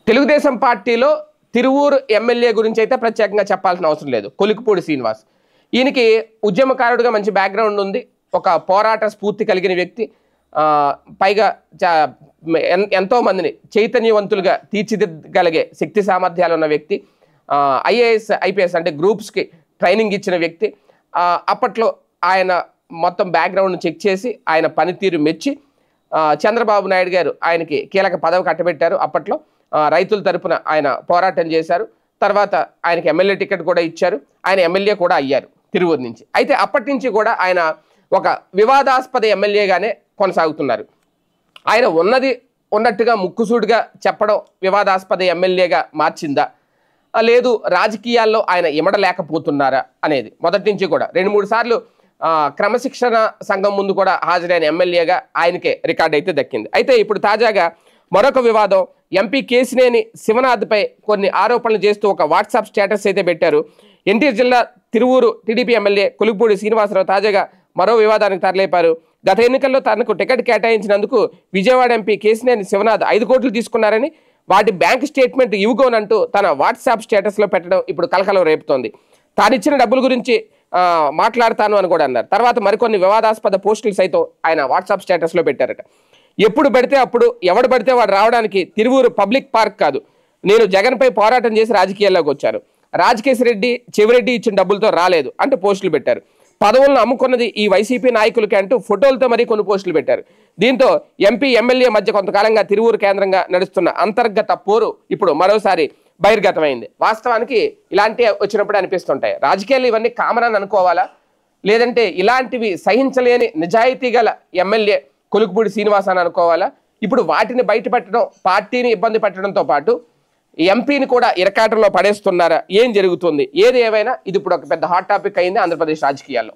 తెలుగుదేశం పార్టీలో తిరువూరు ఎమ్మెల్యే గురించి అయితే ప్రత్యేకంగా చెప్పాల్సిన అవసరం లేదు. కొలికిపూడి శ్రీనివాస్ ఈయనకి ఉద్యమకారుడిగా మంచి బ్యాక్గ్రౌండ్ ఉంది. ఒక పోరాట స్ఫూర్తి కలిగిన వ్యక్తి. పైగా ఎంతో మందిని చైతన్యవంతులుగా తీర్చిదిద్దగలిగే శక్తి సామర్థ్యాలు ఉన్న వ్యక్తి. ఐఏఎస్ ఐపీఎస్ అంటే గ్రూప్స్కి ట్రైనింగ్ ఇచ్చిన వ్యక్తి. అప్పట్లో ఆయన మొత్తం బ్యాక్గ్రౌండ్ను చెక్ చేసి ఆయన పనితీరు మెచ్చి చంద్రబాబు నాయుడు గారు ఆయనకి కీలక పదవి కట్టబెట్టారు. అప్పట్లో రైతుల తరపున ఆయన పోరాటం చేశారు. తర్వాత ఆయనకి ఎమ్మెల్యే టికెట్ కూడా ఇచ్చారు. ఆయన ఎమ్మెల్యే కూడా అయ్యారు తిరువూరు నుంచి. అయితే అప్పటి నుంచి కూడా ఆయన ఒక వివాదాస్పద ఎమ్మెల్యేగానే కొనసాగుతున్నారు. ఆయన ఉన్నది ఉన్నట్టుగా ముక్కుసూటిగా చెప్పడం వివాదాస్పద ఎమ్మెల్యేగా మార్చిందా, లేదు రాజకీయాల్లో ఆయన ఇమడలేకపోతున్నారా అనేది మొదటి నుంచి కూడా 2-3 సార్లు క్రమశిక్షణ సంఘం ముందు కూడా హాజరైన ఎమ్మెల్యేగా ఆయనకే రికార్డు అయితే దక్కింది. అయితే ఇప్పుడు తాజాగా మరొక వివాదం. ఎంపీ కేశినేని శివనాథ్పై కొన్ని ఆరోపణలు చేస్తూ ఒక వాట్సాప్ స్టేటస్ అయితే పెట్టారు. ఎన్టీఆర్ జిల్లా తిరువూరు టీడీపీ ఎమ్మెల్యే కొలికిపూడి శ్రీనివాసరావు తాజాగా మరో వివాదానికి తరలిపారు. గత ఎన్నికల్లో తనకు టికెట్ కేటాయించినందుకు విజయవాడ ఎంపీ కేశినేని శివనాథ్ 5 కోట్లు తీసుకున్నారని, వాటి బ్యాంక్ స్టేట్మెంట్ ఇవ్వుకోనంటూ తన వాట్సాప్ స్టేటస్లో పెట్టడం ఇప్పుడు కలకలం రేపుతోంది. తానిచ్చిన డబ్బుల గురించి మాట్లాడతాను అని కూడా అన్నారు. తర్వాత మరికొన్ని వివాదాస్పద పోస్టులు సైతం ఆయన వాట్సాప్ స్టేటస్లో పెట్టారట. ఎప్పుడు పడితే అప్పుడు ఎవడు పడితే వాడు రావడానికి తిరువూరు పబ్లిక్ పార్క్ కాదు. నేను జగన్పై పోరాటం చేసి రాజకీయాల్లోకి వచ్చాను. రాజకేశ్ రెడ్డి చెవిరెడ్డి ఇచ్చిన డబ్బులతో రాలేదు అంటూ పోస్టులు పెట్టారు. పదవులను అమ్ముకున్నది ఈ వైసీపీ నాయకులకి అంటూ ఫోటోలతో మరీ కొన్ని పోస్టులు పెట్టారు. దీంతో ఎంపీ ఎమ్మెల్యే మధ్య కొంతకాలంగా తిరువూరు కేంద్రంగా నడుస్తున్న అంతర్గత పోరు ఇప్పుడు మరోసారి బహిర్గతమైంది. వాస్తవానికి ఇలాంటివి వచ్చినప్పుడు అనిపిస్తుంటాయి, రాజకీయాలు ఇవన్నీ కామన్ అని అనుకోవాలా, లేదంటే ఇలాంటివి సహించలేని నిజాయితీ గల ఎమ్మెల్యే కొలికిపూడి శ్రీనివాస్ అని అనుకోవాలా? ఇప్పుడు వాటిని బయటపెట్టడం, పార్టీని ఇబ్బంది పెట్టడంతో పాటు ఎంపీని కూడా ఇరకాటంలో పడేస్తున్నారా? ఏం జరుగుతుంది? ఏది ఏమైనా ఇది ఇప్పుడు ఒక పెద్ద హాట్ టాపిక్ అయింది ఆంధ్రప్రదేశ్ రాజకీయాల్లో.